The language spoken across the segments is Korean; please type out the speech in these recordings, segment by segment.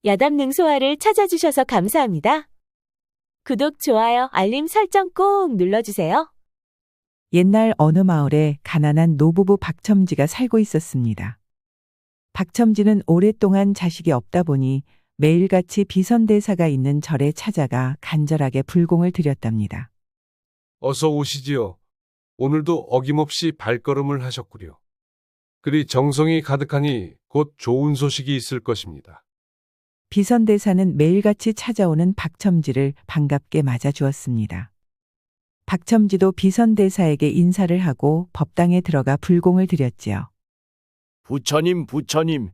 야담 능소화를 찾아주셔서 감사합니다. 구독, 좋아요, 알림 설정 꼭 눌러주세요. 옛날 어느 마을에 가난한 노부부 박첨지가 살고 있었습니다. 박첨지는 오랫동안 자식이 없다 보니 매일같이 비선대사가 있는 절에 찾아가 간절하게 불공을 드렸답니다. 어서 오시지요. 오늘도 어김없이 발걸음을 하셨구려. 그리 정성이 가득하니 곧 좋은 소식이 있을 것입니다. 비선대사는 매일같이 찾아오는 박첨지를 반갑게 맞아주었습니다. 박첨지도 비선대사에게 인사를 하고 법당에 들어가 불공을 드렸지요. 부처님,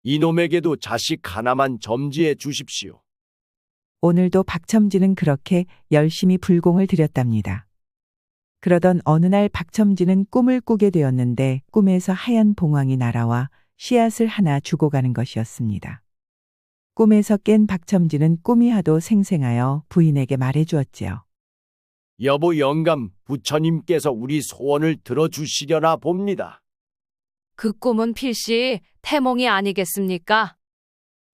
이놈에게도 자식 하나만 점지해 주십시오. 오늘도 박첨지는 그렇게 열심히 불공을 드렸답니다. 그러던 어느 날 박첨지는 꿈을 꾸게 되었는데 꿈에서 하얀 봉황이 날아와 씨앗을 하나 주고 가는 것이었습니다. 꿈에서 깬 박첨지는 꿈이 하도 생생하여 부인에게 말해주었지요. 여보 영감, 부처님께서 우리 소원을 들어주시려나 봅니다. 그 꿈은 필시 태몽이 아니겠습니까?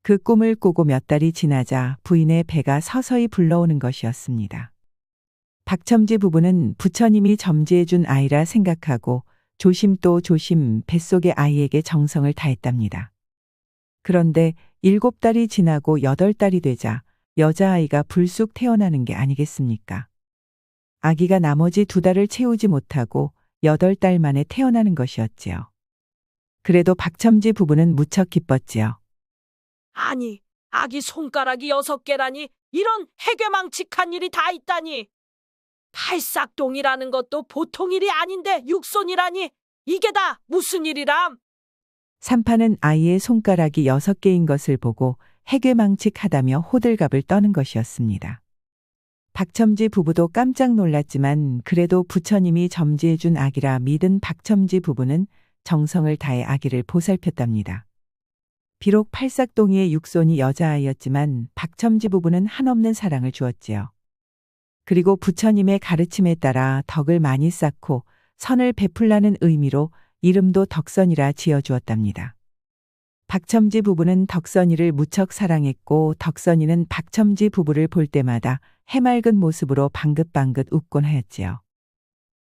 그 꿈을 꾸고 몇 달이 지나자 부인의 배가 서서히 불러오는 것이었습니다. 박첨지 부부는 부처님이 점지해준 아이라 생각하고 조심 또 조심 뱃속의 아이에게 정성을 다했답니다. 그런데 7달이 지나고 8달이 되자 여자아이가 불쑥 태어나는 게 아니겠습니까? 아기가 나머지 2달을 채우지 못하고 8달 만에 태어나는 것이었지요. 그래도 박첨지 부부는 무척 기뻤지요. 아니, 아기 손가락이 6개라니 이런 해괴망측한 일이 다 있다니. 팔싹동이라는 것도 보통 일이 아닌데 육손이라니 이게 다 무슨 일이람? 산파는 아이의 손가락이 6개인 것을 보고 해괴망측하다며 호들갑을 떠는 것이었습니다. 박첨지 부부도 깜짝 놀랐지만 그래도 부처님이 점지해준 아기라 믿은 박첨지 부부는 정성을 다해 아기를 보살폈답니다. 비록 팔싹동이의 육손이 여자아이였지만 박첨지 부부는 한없는 사랑을 주었지요. 그리고 부처님의 가르침에 따라 덕을 많이 쌓고 선을 베풀라는 의미로 이름도 덕선이라 지어주었답니다. 박첨지 부부는 덕선이를 무척 사랑했고 덕선이는 박첨지 부부를 볼 때마다 해맑은 모습으로 방긋방긋 웃곤 하였지요.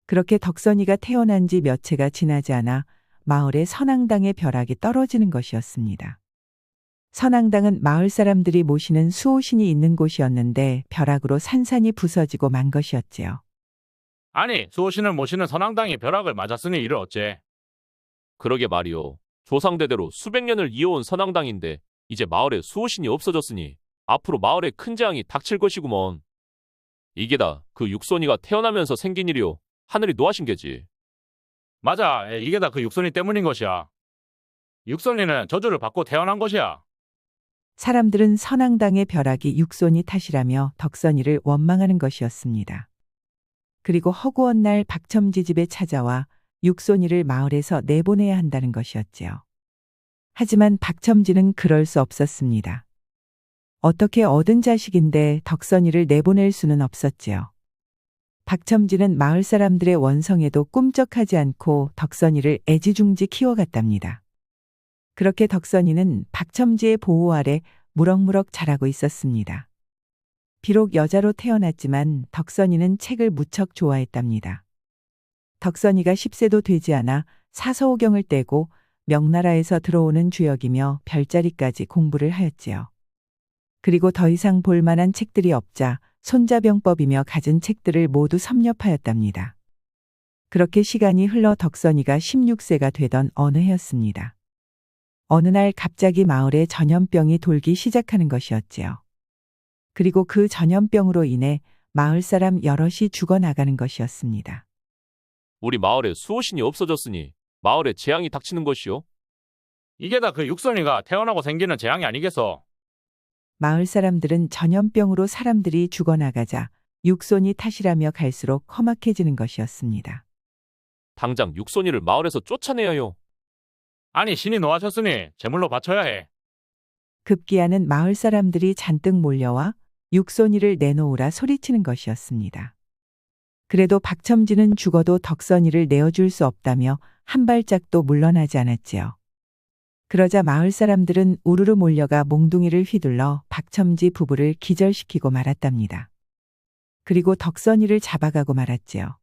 그렇게 덕선이가 태어난 지 몇 해가 지나지 않아 마을에 선앙당의 벼락이 떨어지는 것이었습니다. 선앙당은 마을 사람들이 모시는 수호신이 있는 곳이었는데 벼락으로 산산이 부서지고 만 것이었지요. 아니, 수호신을 모시는 선앙당이 벼락을 맞았으니 이를 어째? 그러게 말이오. 조상대대로 수백 년을 이어온 선앙당인데 이제 마을에 수호신이 없어졌으니 앞으로 마을에 큰 재앙이 닥칠 것이구먼. 이게 다 그 육손이가 태어나면서 생긴 일이오. 하늘이 노하신 게지. 맞아, 이게 다 그 육손이 때문인 것이야. 육손이는 저주를 받고 태어난 것이야. 사람들은 선앙당의 벼락이 육손이 탓이라며 덕선이를 원망하는 것이었습니다. 그리고 허구한 날 박첨지 집에 찾아와 육손이를 마을에서 내보내야 한다는 것이었지요. 하지만 박첨지는 그럴 수 없었습니다. 어떻게 얻은 자식인데 덕선이를 내보낼 수는 없었지요. 박첨지는 마을 사람들의 원성에도 꿈쩍하지 않고 덕선이를 애지중지 키워갔답니다. 그렇게 덕선이는 박첨지의 보호 아래 무럭무럭 자라고 있었습니다. 비록 여자로 태어났지만 덕선이는 책을 무척 좋아했답니다. 덕선이가 10세도 되지 않아 사서오경을 떼고 명나라에서 들어오는 주역이며 별자리까지 공부를 하였지요. 그리고 더 이상 볼 만한 책들이 없자 손자병법이며 갖은 책들을 모두 섭렵하였답니다. 그렇게 시간이 흘러 덕선이가 16세가 되던 어느 해였습니다. 어느 날 갑자기 마을에 전염병이 돌기 시작하는 것이었지요. 그리고 그 전염병으로 인해 마을 사람 여럿이 죽어나가는 것이었습니다. 우리 마을에 수호신이 없어졌으니 마을에 재앙이 닥치는 것이오. 이게 다 그 육손이가 태어나고 생기는 재앙이 아니겠어. 마을 사람들은 전염병으로 사람들이 죽어나가자 육손이 탓이라며 갈수록 험악해지는 것이었습니다. 당장 육손이를 마을에서 쫓아내야 해요. 아니, 신이 노하셨으니 제물로 바쳐야 해. 급기야는 마을 사람들이 잔뜩 몰려와 육손이를 내놓으라 소리치는 것이었습니다. 그래도 박첨지는 죽어도 덕선이를 내어줄 수 없다며 한 발짝도 물러나지 않았지요. 그러자 마을 사람들은 우르르 몰려가 몽둥이를 휘둘러 박첨지 부부를 기절시키고 말았답니다. 그리고 덕선이를 잡아가고 말았지요.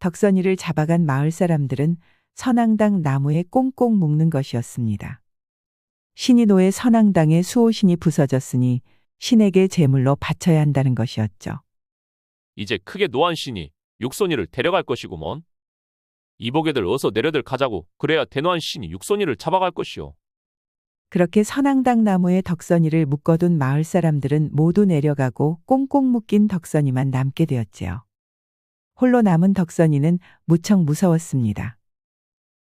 덕선이를 잡아간 마을 사람들은 선앙당 나무에 꽁꽁 묶는 것이었습니다. 신이 노해 선앙당의 수호신이 부서졌으니 신에게 제물로 바쳐야 한다는 것이었죠. 이제 크게 노한 신이 육손이를 데려갈 것이구먼. 이보게들 어서 내려들 가자고. 그래야 대노한 신이 육손이를 잡아갈 것이오. 그렇게 선앙당 나무에 덕선이를 묶어둔 마을 사람들은 모두 내려가고 꽁꽁 묶인 덕선이만 남게 되었지요. 홀로 남은 덕선이는 무척 무서웠습니다.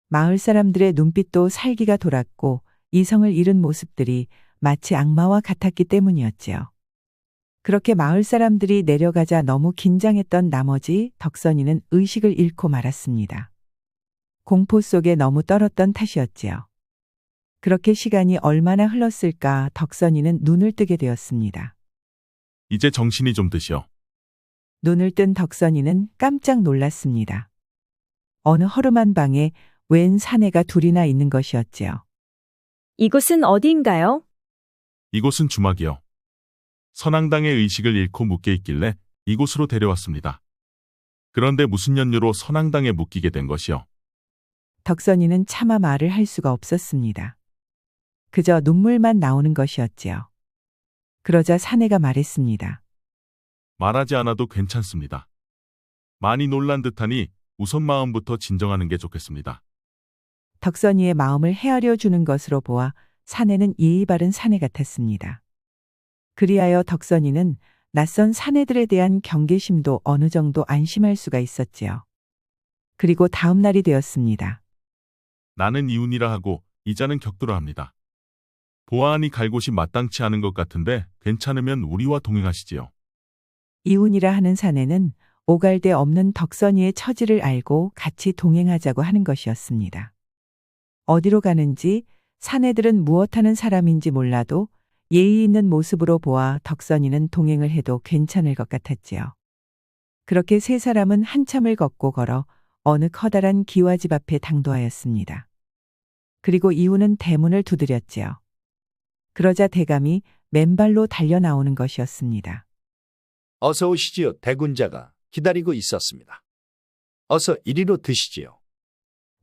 마을 사람들의 눈빛도 살기가 돌았고 이성을 잃은 모습들이 마치 악마와 같았기 때문이었지요. 그렇게 마을 사람들이 내려가자 너무 긴장했던 나머지 덕선이는 의식을 잃고 말았습니다. 공포 속에 너무 떨었던 탓이었지요. 그렇게 시간이 얼마나 흘렀을까 덕선이는 눈을 뜨게 되었습니다. 이제 정신이 좀 드시오. 눈을 뜬 덕선이는 깜짝 놀랐습니다. 어느 허름한 방에 웬 사내가 둘이나 있는 것이었지요. 이곳은 어디인가요? 이곳은 주막이요. 선앙당의 의식을 잃고 묶여 있길래 이곳으로 데려왔습니다. 그런데 무슨 연유로 선앙당에 묶이게 된 것이요? 덕선이는 차마 말을 할 수가 없었습니다. 그저 눈물만 나오는 것이었지요. 그러자 사내가 말했습니다. 말하지 않아도 괜찮습니다. 많이 놀란 듯하니 우선 마음부터 진정하는 게 좋겠습니다. 덕선이의 마음을 헤아려 주는 것으로 보아 사내는 예의 바른 사내 같았습니다. 그리하여 덕선이는 낯선 사내들에 대한 경계심도 어느 정도 안심할 수가 있었지요. 그리고 다음 날이 되었습니다. 나는 이훈이라 하고 이자는 격두라 합니다. 보아하니 갈 곳이 마땅치 않은 것 같은데 괜찮으면 우리와 동행하시지요. 이훈이라 하는 사내는 오갈 데 없는 덕선이의 처지를 알고 같이 동행하자고 하는 것이었습니다. 어디로 가는지 사내들은 무엇하는 사람인지 몰라도 예의 있는 모습으로 보아 덕선이는 동행을 해도 괜찮을 것 같았지요. 그렇게 세 사람은 한참을 걷고 걸어 어느 커다란 기와집 앞에 당도하였습니다. 그리고 이훈은 대문을 두드렸지요. 그러자 대감이 맨발로 달려 나오는 것이었습니다. 어서 오시지요. 대군자가 기다리고 있었습니다. 어서 이리로 드시지요.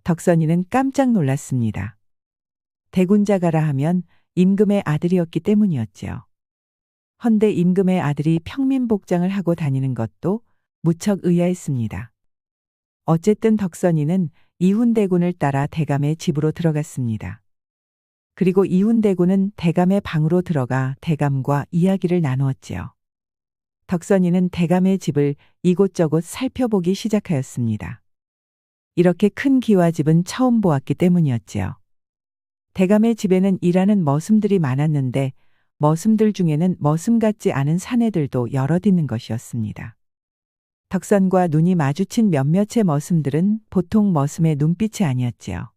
덕선이는 깜짝 놀랐습니다. 대군자가라 하면 임금의 아들이었기 때문이었지요. 헌데 임금의 아들이 평민복장을 하고 다니는 것도 무척 의아했습니다. 어쨌든 덕선이는 이훈대군을 따라 대감의 집으로 들어갔습니다. 그리고 이훈대군은 대감의 방으로 들어가 대감과 이야기를 나누었지요. 덕선이는 대감의 집을 이곳저곳 살펴보기 시작하였습니다. 이렇게 큰 기와집은 처음 보았기 때문이었지요. 대감의 집에는 일하는 머슴들이 많았는데 머슴들 중에는 머슴 같지 않은 사내들도 여럿 있는 것이었습니다. 덕선과 눈이 마주친 몇몇의 머슴들은 보통 머슴의 눈빛이 아니었지요.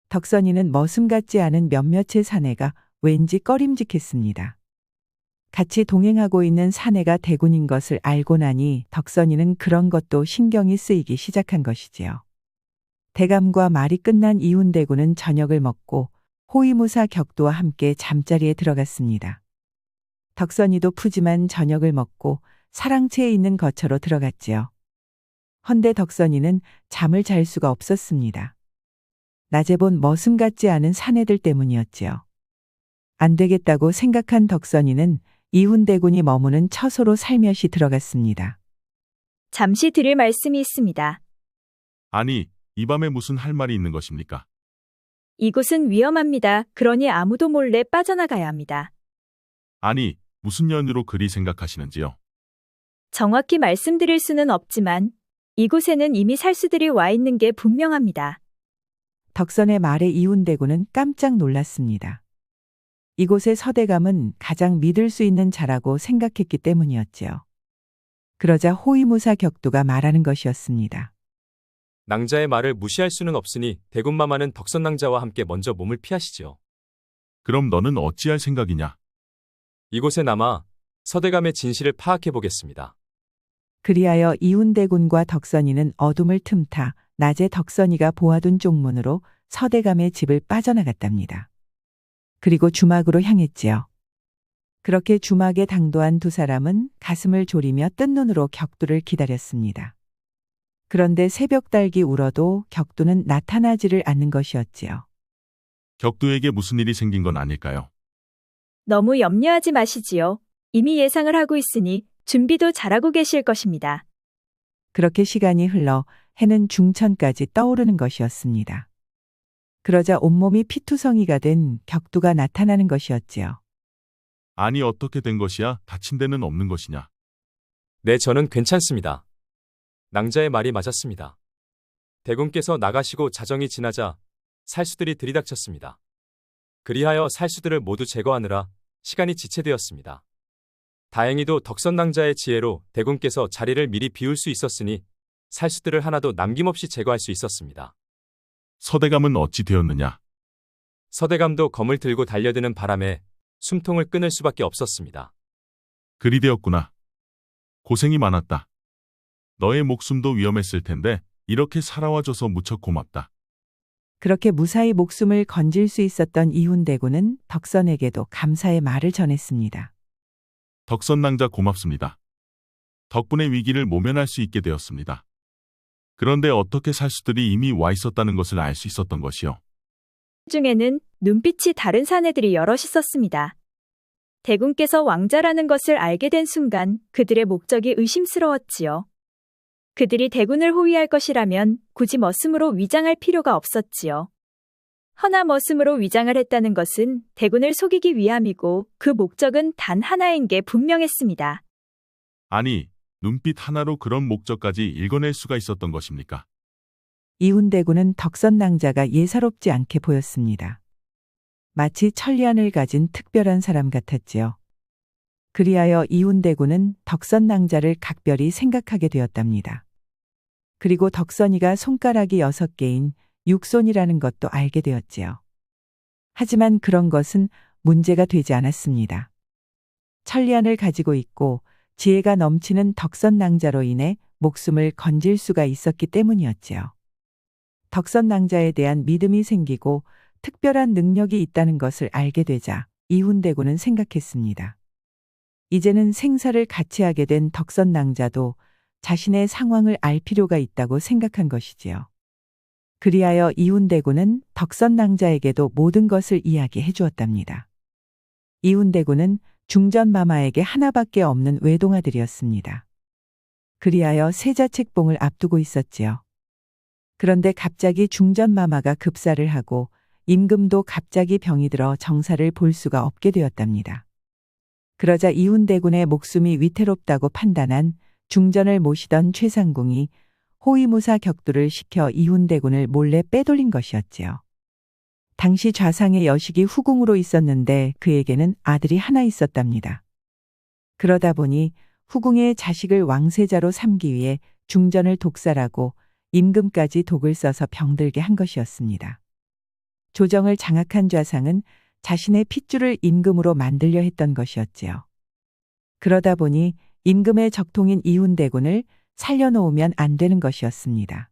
덕선이는 머슴 같지 않은 몇몇의 사내가 왠지 꺼림직했습니다. 같이 동행하고 있는 사내가 대군인 것을 알고 나니 덕선이는 그런 것도 신경이 쓰이기 시작한 것이지요. 대감과 말이 끝난 이훈대군은 저녁을 먹고 호위무사 격두와 함께 잠자리에 들어갔습니다. 덕선이도 푸짐한 저녁을 먹고 사랑채에 있는 거처로 들어갔지요. 헌데 덕선이는 잠을 잘 수가 없었습니다. 낮에 본 머슴 같지 않은 사내들 때문이었지요. 안 되겠다고 생각한 덕선이는 이훈대군이 머무는 처소로 살며시 들어갔습니다. 잠시 드릴 말씀이 있습니다. 아니, 이 밤에 무슨 할 말이 있는 것입니까? 이곳은 위험합니다. 그러니 아무도 몰래 빠져나가야 합니다. 아니, 무슨 연유로 그리 생각하시는지요? 정확히 말씀드릴 수는 없지만 이곳에는 이미 살수들이 와 있는 게 분명합니다. 덕선의 말에 이훈대군은 깜짝 놀랐습니다. 이곳의 서대감은 가장 믿을 수 있는 자라고 생각했기 때문이었지요. 그러자 호위무사 격두가 말하는 것이었습니다. 낭자의 말을 무시할 수는 없으니 대군마마는 덕선 낭자와 함께 먼저 몸을 피하시지요. 그럼 너는 어찌할 생각이냐? 이곳에 남아 서대감의 진실을 파악해 보겠습니다. 그리하여 이훈대군과 덕선이는 어둠을 틈타 낮에 덕선이가 보아둔 쪽문으로 서대감의 집을 빠져나갔답니다. 그리고 주막으로 향했지요. 그렇게 주막에 당도한 두 사람은 가슴을 졸이며 뜬 눈으로 격두를 기다렸습니다. 그런데 새벽달기 울어도 격두는 나타나지를 않는 것이었지요. 격두에게 무슨 일이 생긴 건 아닐까요? 너무 염려하지 마시지요. 이미 예상을 하고 있으니 준비도 잘하고 계실 것입니다. 그렇게 시간이 흘러 해는 중천까지 떠오르는 것이었습니다. 그러자 온몸이 피투성이가 된 격두가 나타나는 것이었지요. 아니 어떻게 된 것이야? 다친 데는 없는 것이냐? 네, 저는 괜찮습니다. 낭자의 말이 맞았습니다. 대군께서 나가시고 자정이 지나자 살수들이 들이닥쳤습니다. 그리하여 살수들을 모두 제거하느라 시간이 지체되었습니다. 다행히도 덕선낭자의 지혜로 대군께서 자리를 미리 비울 수 있었으니 살수들을 하나도 남김없이 제거할 수 있었습니다. 서대감은 어찌 되었느냐? 서대감도 검을 들고 달려드는 바람에 숨통을 끊을 수밖에 없었습니다. 그리 되었구나. 고생이 많았다. 너의 목숨도 위험했을 텐데 이렇게 살아와줘서 무척 고맙다. 그렇게 무사히 목숨을 건질 수 있었던 이훈대군은 덕선에게도 감사의 말을 전했습니다. 덕선낭자 고맙습니다. 덕분에 위기를 모면할 수 있게 되었습니다. 그런데 어떻게 살수들이 이미 와 있었다는 것을 알 수 있었던 것이요? 중에는 눈빛이 다른 사내들이 여럿 있었습니다. 대군께서 왕자라는 것을 알게 된 순간 그들의 목적이 의심스러웠지요. 그들이 대군을 호위할 것이라면 굳이 머슴으로 위장할 필요가 없었지요. 허나 머슴으로 위장을 했다는 것은 대군을 속이기 위함이고 그 목적은 단 하나인 게 분명했습니다. 아니, 눈빛 하나로 그런 목적까지 읽어낼 수가 있었던 것입니까? 이훈대군은 덕선낭자가 예사롭지 않게 보였습니다. 마치 천리안을 가진 특별한 사람 같았지요. 그리하여 이훈대군은 덕선낭자를 각별히 생각하게 되었답니다. 그리고 덕선이가 손가락이 6개인 육손이라는 것도 알게 되었지요. 하지만 그런 것은 문제가 되지 않았습니다. 천리안을 가지고 있고 지혜가 넘치는 덕선낭자로 인해 목숨을 건질 수가 있었기 때문이었지요. 덕선낭자에 대한 믿음이 생기고 특별한 능력이 있다는 것을 알게 되자 이훈대군은 생각했습니다. 이제는 생사를 같이 하게 된 덕선낭자도 자신의 상황을 알 필요가 있다고 생각한 것이지요. 그리하여 이훈대군은 덕선낭자에게도 모든 것을 이야기해 주었답니다. 이훈대군은 중전마마에게 하나밖에 없는 외동아들이었습니다. 그리하여 세자책봉을 앞두고 있었지요. 그런데 갑자기 중전마마가 급사를 하고 임금도 갑자기 병이 들어 정사를 볼 수가 없게 되었답니다. 그러자 이훈대군의 목숨이 위태롭다고 판단한 중전을 모시던 최상궁이 호위무사 격두를 시켜 이훈대군을 몰래 빼돌린 것이었지요. 당시 좌상의 여식이 후궁으로 있었는데 그에게는 아들이 하나 있었답니다. 그러다 보니 후궁의 자식을 왕세자로 삼기 위해 중전을 독살하고 임금까지 독을 써서 병들게 한 것이었습니다. 조정을 장악한 좌상은 자신의 핏줄을 임금으로 만들려 했던 것이었지요. 그러다 보니 임금의 적통인 이훈대군을 살려놓으면 안 되는 것이었습니다.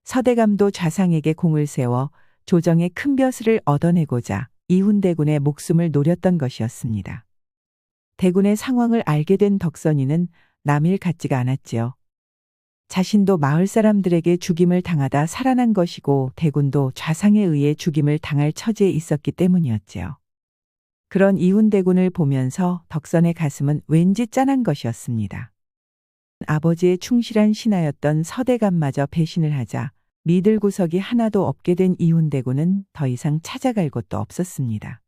서대감도 좌상에게 공을 세워 조정의 큰 벼슬을 얻어내고자 이훈대군의 목숨을 노렸던 것이었습니다. 대군의 상황을 알게 된 덕선이는 남일 같지가 않았지요. 자신도 마을 사람들에게 죽임을 당하다 살아난 것이고 대군도 좌상에 의해 죽임을 당할 처지에 있었기 때문이었지요. 그런 이훈대군을 보면서 덕선의 가슴은 왠지 짠한 것이었습니다. 아버지의 충실한 신하였던 서대감마저 배신을 하자 믿을 구석이 하나도 없게 된 이훈대군은 더 이상 찾아갈 곳도 없었습니다.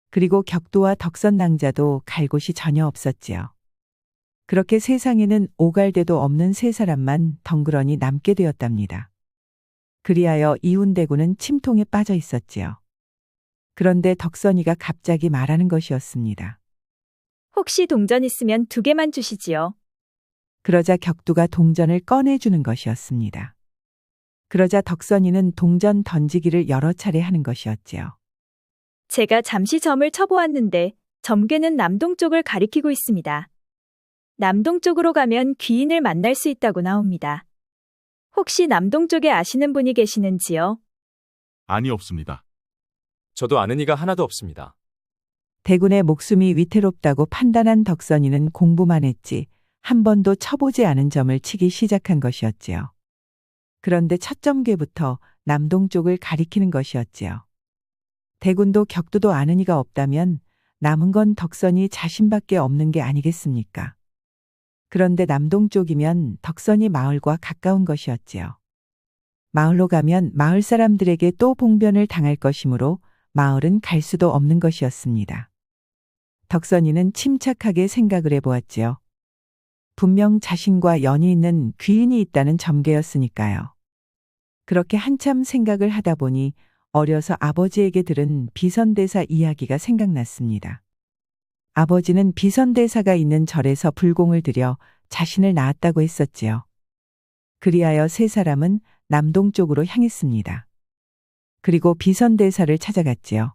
그리고 격두와 덕선낭자도 갈 곳이 전혀 없었지요. 그렇게 세상에는 오갈 데도 없는 세 사람만 덩그러니 남게 되었답니다. 그리하여 이훈대군은 침통에 빠져 있었지요. 그런데 덕선이가 갑자기 말하는 것이었습니다. 혹시 동전 있으면 2개만 주시지요. 그러자 격두가 동전을 꺼내주는 것이었습니다. 그러자 덕선이는 동전 던지기를 여러 차례 하는 것이었지요. 제가 잠시 점을 쳐보았는데 점괘는 남동쪽을 가리키고 있습니다. 남동쪽으로 가면 귀인을 만날 수 있다고 나옵니다. 혹시 남동쪽에 아시는 분이 계시는지요? 아니 없습니다. 저도 아는 이가 하나도 없습니다. 대군의 목숨이 위태롭다고 판단한 덕선이는 공부만 했지 한 번도 쳐보지 않은 점을 치기 시작한 것이었지요. 그런데 첫 점괘부터 남동쪽을 가리키는 것이었지요. 대군도 격도도 아는 이가 없다면 남은 건 덕선이 자신밖에 없는 게 아니겠습니까? 그런데 남동쪽이면 덕선이 마을과 가까운 것이었지요. 마을로 가면 마을 사람들에게 또 봉변을 당할 것이므로 마을은 갈 수도 없는 것이었습니다. 덕선이는 침착하게 생각을 해보았지요. 분명 자신과 연이 있는 귀인이 있다는 점괘였으니까요. 그렇게 한참 생각을 하다 보니 어려서 아버지에게 들은 비선대사 이야기가 생각났습니다. 아버지는 비선대사가 있는 절에서 불공을 들여 자신을 낳았다고 했었지요. 그리하여 세 사람은 남동쪽으로 향했습니다. 그리고 비선대사를 찾아갔지요.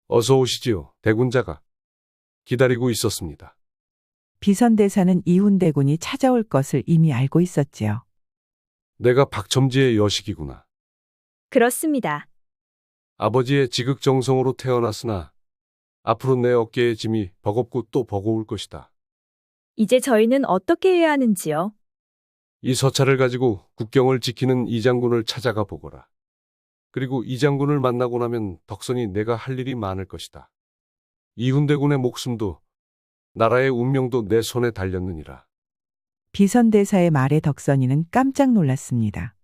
어서 오시지요. 대군자가 기다리고 있었습니다. 비선대사는 이훈대군이 찾아올 것을 이미 알고 있었지요. 내가 박첨지의 여식이구나. 그렇습니다. 아버지의 지극정성으로 태어났으나 앞으로 내 어깨의 짐이 버겁고 또 버거울 것이다. 이제 저희는 어떻게 해야 하는지요? 이 서찰을 가지고 국경을 지키는 이 장군을 찾아가 보거라. 그리고 이 장군을 만나고 나면 덕선이 내가 할 일이 많을 것이다. 이훈대군의 목숨도 나라의 운명도 내 손에 달렸느니라. 비선대사의 말에 덕선이는 깜짝 놀랐습니다.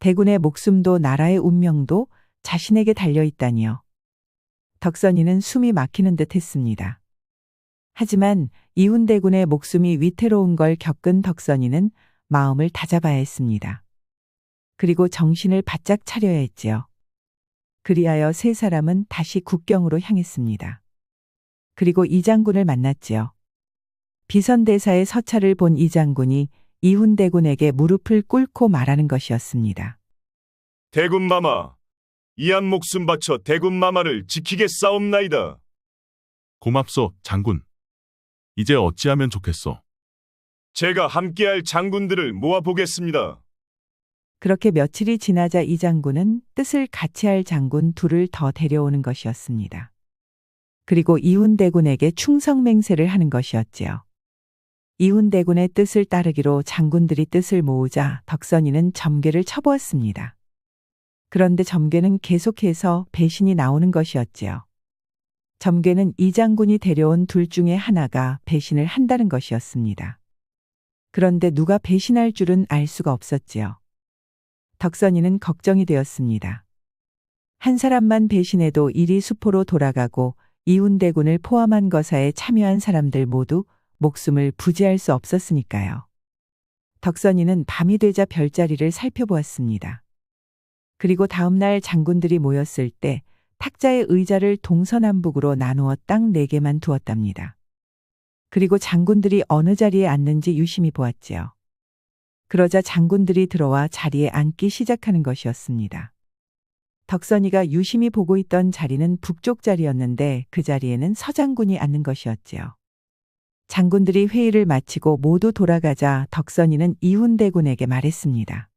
대군의 목숨도 나라의 운명도 자신에게 달려있다니요. 덕선이는 숨이 막히는 듯 했습니다. 하지만 이훈대군의 목숨이 위태로운 걸 겪은 덕선이는 마음을 다잡아야 했습니다. 그리고 정신을 바짝 차려야 했지요. 그리하여 세 사람은 다시 국경으로 향했습니다. 그리고 이 장군을 만났지요. 비선대사의 서찰을 본 이 장군이 이훈대군에게 무릎을 꿇고 말하는 것이었습니다. 대군마마, 이한 목숨 바쳐 대군마마를 지키겠사옵나이다. 고맙소, 장군. 이제 어찌하면 좋겠소? 제가 함께할 장군들을 모아보겠습니다. 그렇게 며칠이 지나자 이 장군은 뜻을 같이 할 장군 둘을 더 데려오는 것이었습니다. 그리고 이훈대군에게 충성맹세를 하는 것이었지요. 이훈대군의 뜻을 따르기로 장군들이 뜻을 모으자 덕선이는 점괘를 쳐보았습니다. 그런데 점괘는 계속해서 배신이 나오는 것이었지요. 점괘는 이 장군이 데려온 둘 중에 하나가 배신을 한다는 것이었습니다. 그런데 누가 배신할 줄은 알 수가 없었지요. 덕선이는 걱정이 되었습니다. 한 사람만 배신해도 일이 수포로 돌아가고 이훈대군을 포함한 거사에 참여한 사람들 모두 목숨을 부지할 수 없었으니까요. 덕선이는 밤이 되자 별자리를 살펴보았습니다. 그리고 다음날 장군들이 모였을 때 탁자의 의자를 동서남북으로 나누어 딱 4개만 두었답니다. 그리고 장군들이 어느 자리에 앉는지 유심히 보았지요. 그러자 장군들이 들어와 자리에 앉기 시작하는 것이었습니다. 덕선이가 유심히 보고 있던 자리는 북쪽 자리였는데 그 자리에는 서장군이 앉는 것이었지요. 장군들이 회의를 마치고 모두 돌아가자 덕선이는 이훈대군에게 말했습니다.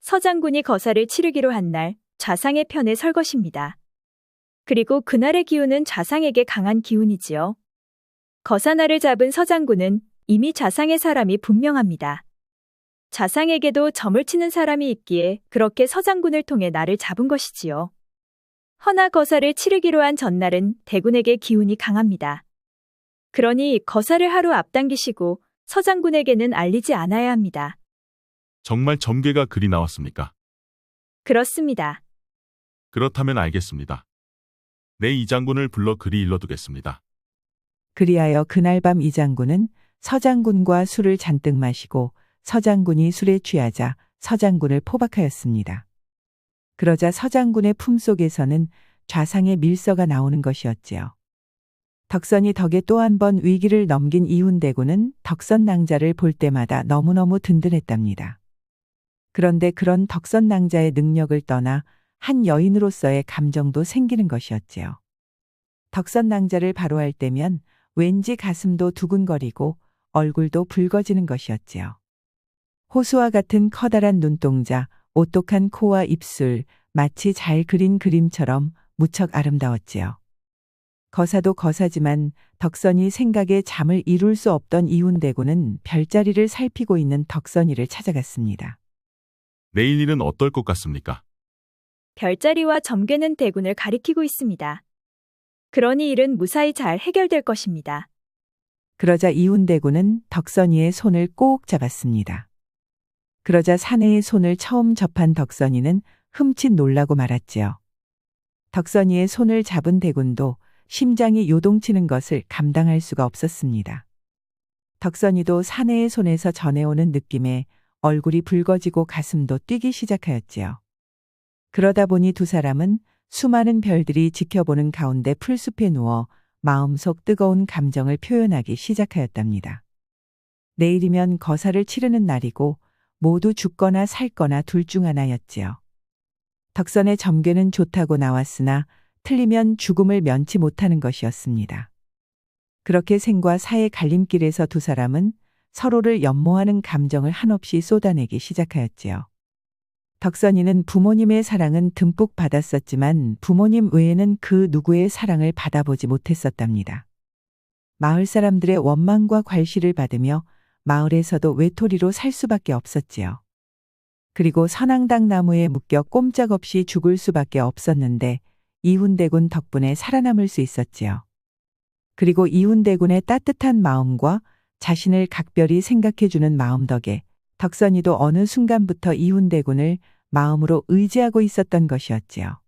서장군이 거사를 치르기로 한 날 좌상의 편에 설 것입니다. 그리고 그날의 기운은 좌상에게 강한 기운이지요. 거사날을 잡은 서장군은 이미 좌상의 사람이 분명합니다. 좌상에게도 점을 치는 사람이 있기에 그렇게 서장군을 통해 나를 잡은 것이지요. 허나 거사를 치르기로 한 전날은 대군에게 기운이 강합니다. 그러니 거사를 하루 앞당기시고 서장군에게는 알리지 않아야 합니다. 정말 점괘가 그리 나왔습니까? 그렇습니다. 그렇다면 알겠습니다. 내 이 장군을 불러 그리 일러두겠습니다. 그리하여 그날 밤 이 장군은 서장군과 술을 잔뜩 마시고 서장군이 술에 취하자 서장군을 포박하였습니다. 그러자 서장군의 품속에서는 좌상의 밀서가 나오는 것이었지요. 덕선이 덕에 또 한 번 위기를 넘긴 이훈대군은 덕선 낭자를 볼 때마다 너무너무 든든했답니다. 그런데 그런 덕선 낭자의 능력을 떠나 한 여인으로서의 감정도 생기는 것이었지요. 덕선 낭자를 바로 할 때면 왠지 가슴도 두근거리고 얼굴도 붉어지는 것이었지요. 호수와 같은 커다란 눈동자, 오똑한 코와 입술, 마치 잘 그린 그림처럼 무척 아름다웠지요. 거사도 거사지만 덕선이 생각에 잠을 이룰 수 없던 이훈대군은 별자리를 살피고 있는 덕선이를 찾아갔습니다. 내일 일은 어떨 것 같습니까? 별자리와 점괘는 대군을 가리키고 있습니다. 그러니 일은 무사히 잘 해결될 것입니다. 그러자 이훈대군은 덕선이의 손을 꼭 잡았습니다. 그러자 사내의 손을 처음 접한 덕선이는 흠칫 놀라고 말았지요. 덕선이의 손을 잡은 대군도 심장이 요동치는 것을 감당할 수가 없었습니다. 덕선이도 사내의 손에서 전해오는 느낌에 얼굴이 붉어지고 가슴도 뛰기 시작하였지요. 그러다 보니 두 사람은 수많은 별들이 지켜보는 가운데 풀숲에 누워 마음속 뜨거운 감정을 표현하기 시작하였답니다. 내일이면 거사를 치르는 날이고 모두 죽거나 살거나 둘 중 하나였지요. 덕선의 점괘는 좋다고 나왔으나 틀리면 죽음을 면치 못하는 것이었습니다. 그렇게 생과 사의 갈림길에서 두 사람은 서로를 연모하는 감정을 한없이 쏟아내기 시작하였지요. 덕선이는 부모님의 사랑은 듬뿍 받았었지만 부모님 외에는 그 누구의 사랑을 받아보지 못했었답니다. 마을 사람들의 원망과 괄시를 받으며 마을에서도 외톨이로 살 수밖에 없었지요. 그리고 선앙당 나무에 묶여 꼼짝없이 죽을 수밖에 없었는데 이훈대군 덕분에 살아남을 수 있었지요. 그리고 이훈대군의 따뜻한 마음과 자신을 각별히 생각해주는 마음 덕에 덕선이도 어느 순간부터 이훈대군을 마음으로 의지하고 있었던 것이었지요.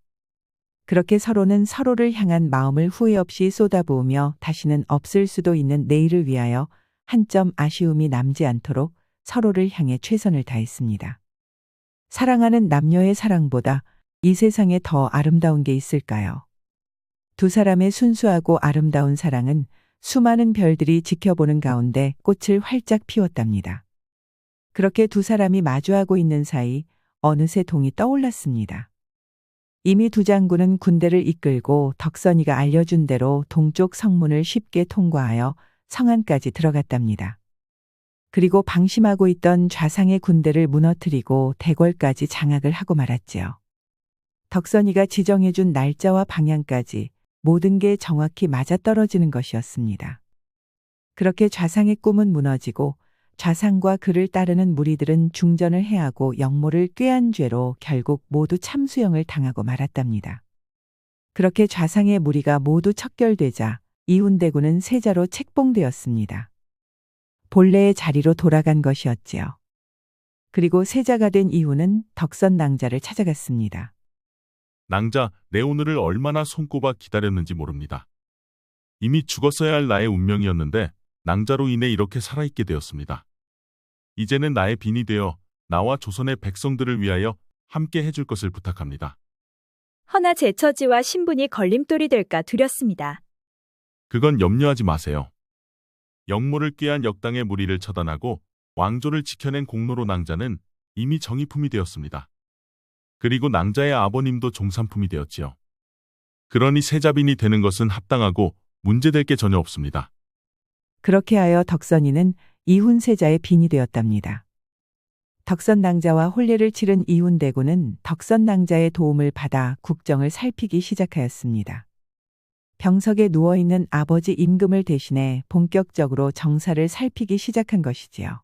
그렇게 서로는 서로를 향한 마음을 후회 없이 쏟아부으며 다시는 없을 수도 있는 내일을 위하여 한 점 아쉬움이 남지 않도록 서로를 향해 최선을 다했습니다. 사랑하는 남녀의 사랑보다 이 세상에 더 아름다운 게 있을까요? 두 사람의 순수하고 아름다운 사랑은 수많은 별들이 지켜보는 가운데 꽃을 활짝 피웠답니다. 그렇게 두 사람이 마주하고 있는 사이 어느새 동이 떠올랐습니다. 이미 두 장군은 군대를 이끌고 덕선이가 알려준 대로 동쪽 성문을 쉽게 통과하여 성안까지 들어갔답니다. 그리고 방심하고 있던 좌상의 군대를 무너뜨리고 대궐까지 장악을 하고 말았지요. 덕선이가 지정해준 날짜와 방향까지 모든 게 정확히 맞아떨어지는 것이었습니다. 그렇게 좌상의 꿈은 무너지고 좌상과 그를 따르는 무리들은 중전을 해하고 역모를 꾀한 죄로 결국 모두 참수형을 당하고 말았답니다. 그렇게 좌상의 무리가 모두 척결되자 이훈대군은 세자로 책봉되었습니다. 본래의 자리로 돌아간 것이었지요. 그리고 세자가 된 이후는 덕선 낭자를 찾아갔습니다. 낭자, 내 오늘을 얼마나 손꼽아 기다렸는지 모릅니다. 이미 죽었어야 할 나의 운명이었는데 낭자로 인해 이렇게 살아있게 되었습니다. 이제는 나의 빈이 되어 나와 조선의 백성들을 위하여 함께 해줄 것을 부탁합니다. 허나 제 처지와 신분이 걸림돌이 될까 두렵습니다. 그건 염려하지 마세요. 역모를 꾀한 역당의 무리를 처단하고 왕조를 지켜낸 공로로 낭자는 이미 정의품이 되었습니다. 그리고 낭자의 아버님도 종산품이 되었지요. 그러니 세자빈이 되는 것은 합당하고 문제될 게 전혀 없습니다. 그렇게 하여 덕선이는 이훈세자의 빈이 되었답니다. 덕선낭자와 혼례를 치른 이훈대군은 덕선낭자의 도움을 받아 국정을 살피기 시작하였습니다. 병석에 누워있는 아버지 임금을 대신해 본격적으로 정사를 살피기 시작한 것이지요.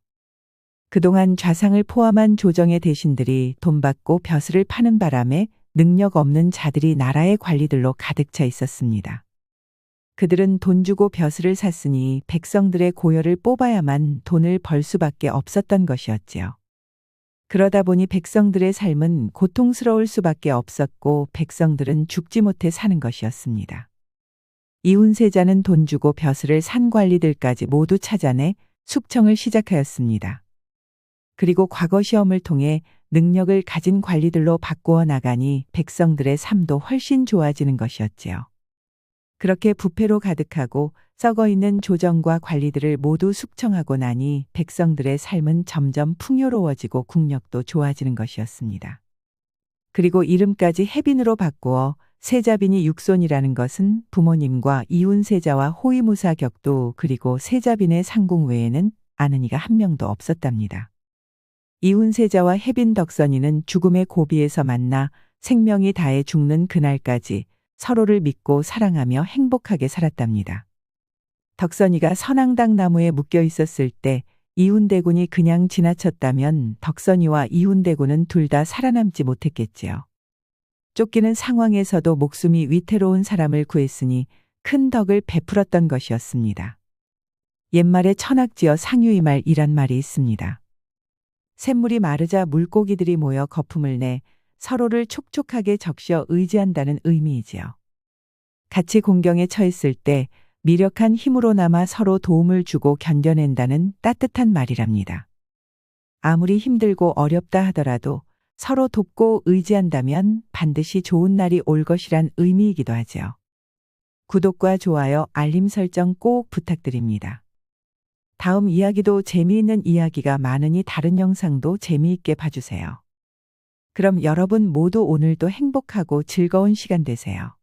그동안 좌상을 포함한 조정의 대신들이 돈 받고 벼슬을 파는 바람에 능력 없는 자들이 나라의 관리들로 가득 차 있었습니다. 그들은 돈 주고 벼슬을 샀으니 백성들의 고열을 뽑아야만 돈을 벌 수밖에 없었던 것이었지요. 그러다 보니 백성들의 삶은 고통스러울 수밖에 없었고 백성들은 죽지 못해 사는 것이었습니다. 이훈세자는 돈 주고 벼슬을 산 관리들까지 모두 찾아내 숙청을 시작하였습니다. 그리고 과거 시험을 통해 능력을 가진 관리들로 바꾸어 나가니 백성들의 삶도 훨씬 좋아지는 것이었지요. 그렇게 부패로 가득하고 썩어있는 조정과 관리들을 모두 숙청하고 나니 백성들의 삶은 점점 풍요로워지고 국력도 좋아지는 것이었습니다. 그리고 이름까지 해빈으로 바꾸어 세자빈이 육손이라는 것은 부모님과 이훈세자와 호위무사 격도 그리고 세자빈의 상궁 외에는 아는 이가 한 명도 없었답니다. 이훈세자와 해빈 덕선이는 죽음의 고비에서 만나 생명이 다해 죽는 그날까지 서로를 믿고 사랑하며 행복하게 살았답니다. 덕선이가 선앙당 나무에 묶여 있었을 때 이훈대군이 그냥 지나쳤다면 덕선이와 이훈대군은 둘 다 살아남지 못했겠지요. 쫓기는 상황에서도 목숨이 위태로운 사람을 구했으니 큰 덕을 베풀었던 것이었습니다. 옛말에 천악지어 상유이말이란 말이 있습니다. 샘물이 마르자 물고기들이 모여 거품을 내 서로를 촉촉하게 적셔 의지한다는 의미이지요. 같이 공경에 처했을 때 미력한 힘으로나마 서로 도움을 주고 견뎌낸다는 따뜻한 말이랍니다. 아무리 힘들고 어렵다 하더라도 서로 돕고 의지한다면 반드시 좋은 날이 올 것이란 의미이기도 하죠. 구독과 좋아요, 알림 설정 꼭 부탁드립니다. 다음 이야기도 재미있는 이야기가 많으니 다른 영상도 재미있게 봐주세요. 그럼 여러분 모두 오늘도 행복하고 즐거운 시간 되세요.